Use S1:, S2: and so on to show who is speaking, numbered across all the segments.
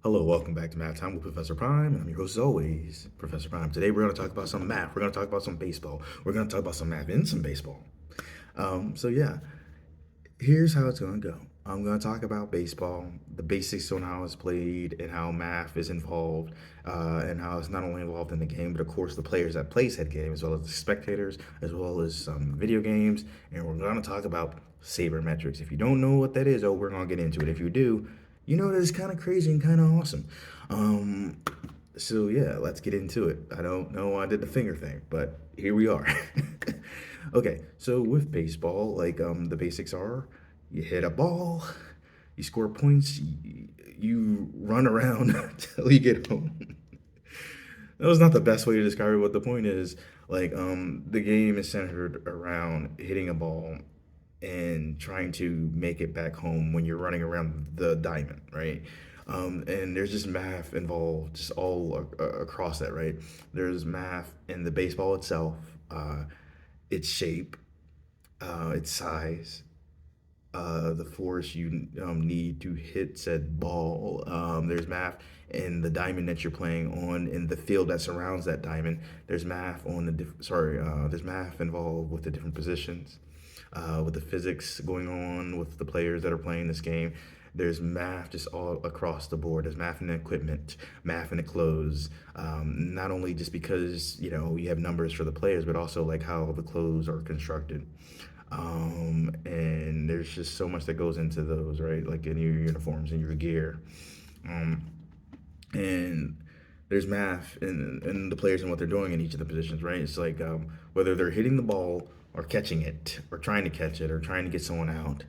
S1: Hello, welcome back to Math Time with Professor Prime. And I'm your host as always, Professor Prime. Today we're going to talk about some math. We're going to talk about some baseball. We're going to talk about some math and some baseball. So here's how it's going to go. I'm going to talk about baseball, the basics on how it's played, and how math is involved, and how it's not only involved in the game, but of course the players that play said game, as well as the spectators, as well as some video games. And we're going to talk about sabermetrics. If you don't know what that is, we're going to get into it. If you do, you know that it's kind of crazy and kind of awesome. Um, so let's get into it. I don't know why I did the finger thing, but here we are. Okay, so with baseball, the basics are you hit a ball, you score points, you run around until you get home. That was not the best way to describe it, but the point is, the game is centered around hitting a ball and trying to make it back home when you're running around the diamond, right? And there's just math involved, just all across that, right? There's math in the baseball itself, its shape, its size, the force you need to hit said ball. There's math in the diamond that you're playing on, in the field that surrounds that diamond. There's math on there's math involved with the different positions, with the physics going on with the players that are playing this game. There's math just all across the board. There's math in the equipment, math in the clothes. Not only just because you have numbers for the players, but also like how the clothes are constructed. And there's just so much that goes into those, right? Like in your uniforms and your gear. Um, and there's math in the players and what they're doing in each of the positions, right? It's like whether they're hitting the ball or catching it or trying to catch it or trying to get someone out.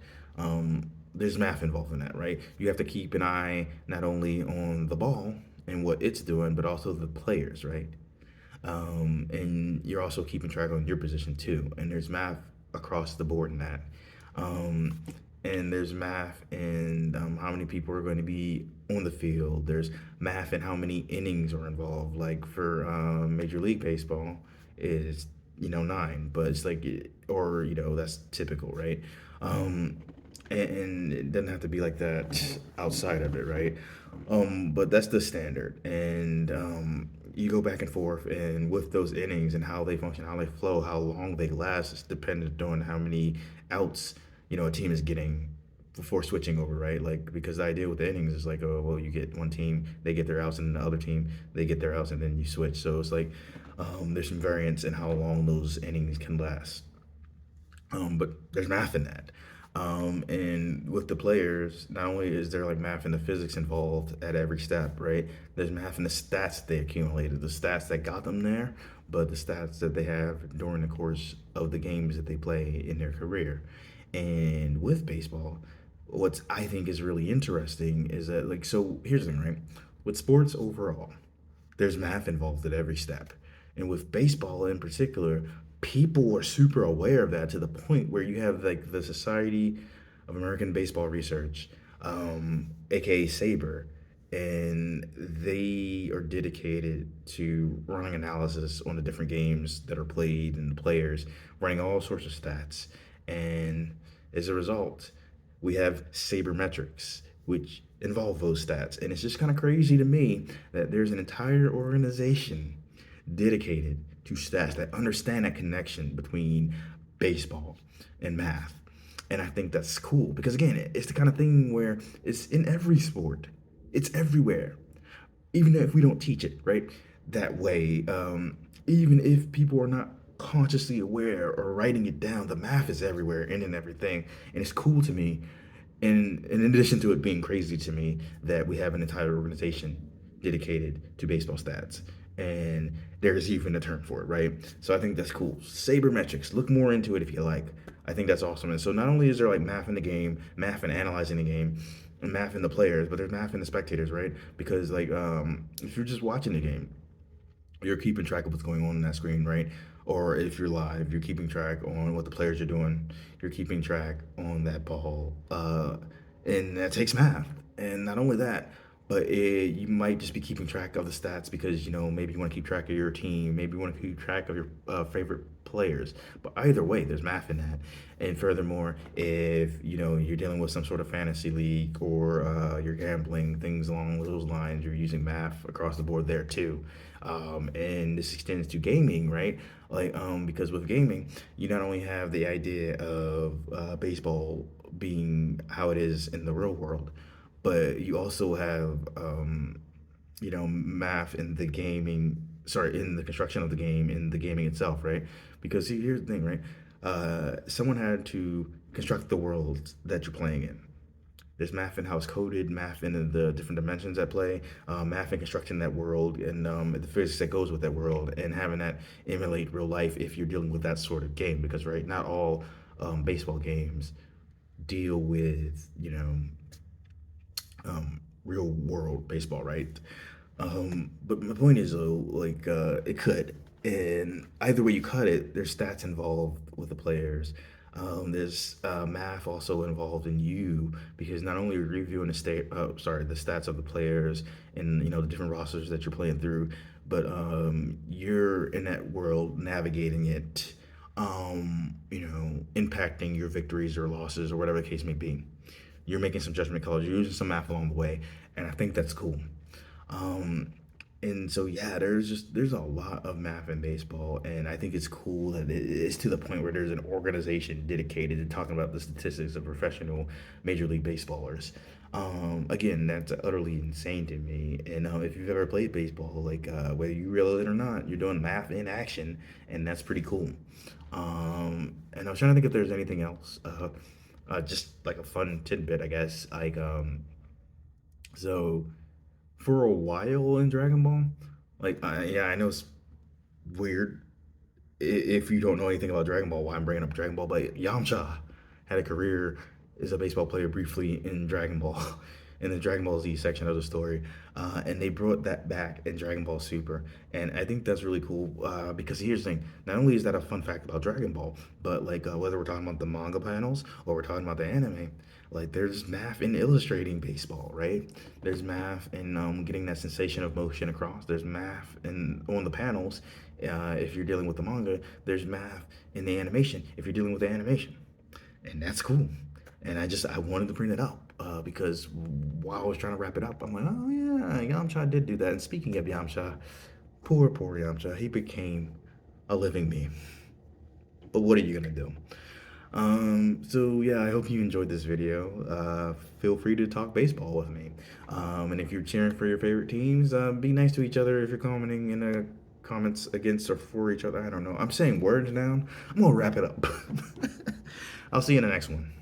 S1: There's math involved in that, right? You have to keep an eye not only on the ball and what it's doing, but also the players, right? And you're also keeping track on your position too. And there's math across the board in that. Um, and there's math in how many people are going to be on the field. There's math in how many innings are involved. Like for Major League Baseball, is 9, but it's like, or that's typical, right? Um, and it doesn't have to be like that outside of it, right? But that's the standard, and you go back and forth, and with those innings and how they function, how they flow, how long they last, it's dependent on how many outs a team is getting before switching over, right? Like because the idea with the innings is like, oh well, you get one team, they get their outs, and the other team they get their outs, and then you switch. So it's like there's some variance in how long those innings can last. But there's math in that. And with the players, not only is there like math and the physics involved at every step, right? There's math and the stats that they accumulated, the stats that got them there, but the stats that they have during the course of the games that they play in their career. And with baseball, what's I think is really interesting is that so here's the thing, right? With sports overall, there's math involved at every step. And with baseball in particular, people are super aware of that to the point where you have like the Society of American Baseball Research, aka Saber, and they are dedicated to running analysis on the different games that are played and the players, running all sorts of stats. And as a result, we have sabermetrics, which involve those stats. And it's just kind of crazy to me that there's an entire organization dedicated to stats that understand that connection between baseball and math. And I think that's cool because, again, it's the kind of thing where it's in every sport, it's everywhere, even if we don't teach it, right? That way, even if people are not consciously aware or writing it down, the math is everywhere and in everything. And it's cool to me. And in addition to it being crazy to me that we have an entire organization dedicated to baseball stats. And there's even a term for it, right? So I think that's cool. Sabermetrics, look more into it if you like. I think that's awesome. And so not only is there like math in the game, math in analyzing the game, and math in the players, but there's math in the spectators, right? Because if you're just watching the game, you're keeping track of what's going on that screen, right? Or if you're live, you're keeping track on what the players are doing. You're keeping track on that ball, and that takes math. And not only that, but you might just be keeping track of the stats because maybe you want to keep track of your team, maybe you want to keep track of your favorite players. But either way, there's math in that. And furthermore, if you're dealing with some sort of fantasy league or you're gambling, things along those lines, you're using math across the board there too. And this extends to gaming, right? Like because with gaming, you not only have the idea of baseball being how it is in the real world, but you also have math in the gaming, sorry, in the construction of the game, in the gaming itself, right? Because see, here's the thing, right? Someone had to construct the world that you're playing in. There's math in how it's coded, math in the different dimensions at play, math in constructing that world, and the physics that goes with that world, and having that emulate real life if you're dealing with that sort of game. Because right, not all baseball games deal with real world baseball, right? But my point is though, like it could, and either way you cut it, there's stats involved with the players. There's math also involved in you because not only are you reviewing the stats of the players and the different rosters that you're playing through, but you're in that world navigating it, impacting your victories or losses or whatever the case may be. You're making some judgment calls. You're using some math along the way, and I think that's cool. Um, and so yeah, there's a lot of math in baseball, and I think it's cool that it's to the point where there's an organization dedicated to talking about the statistics of professional Major League Baseballers. Again, that's utterly insane to me. And if you've ever played baseball, like whether you realize it or not, you're doing math in action, and that's pretty cool. And I was trying to think if there's anything else. Just like a fun tidbit, I guess. Like, so for a while in Dragon Ball, like, yeah, I know it's weird if you don't know anything about Dragon Ball, why I'm bringing up Dragon Ball, but Yamcha had a career as a baseball player briefly in Dragon Ball, in the Dragon Ball Z section of the story, and they brought that back in Dragon Ball Super, and I think that's really cool because here's the thing: not only is that a fun fact about Dragon Ball, but like whether we're talking about the manga panels or we're talking about the anime, like there's math in illustrating baseball, right? There's math in getting that sensation of motion across. There's math in on the panels if you're dealing with the manga. There's math in the animation if you're dealing with the animation, and that's cool. And I wanted to bring it up because while I was trying to wrap it up, I'm like, oh yeah, Yamcha did do that. And speaking of Yamcha, poor Yamcha, he became a living meme. But what are you gonna do? So yeah, I hope you enjoyed this video. Feel free to talk baseball with me. And if you're cheering for your favorite teams, be nice to each other if you're commenting in the comments against or for each other. I don't know. I'm saying words now. I'm gonna wrap it up. I'll see you in the next one.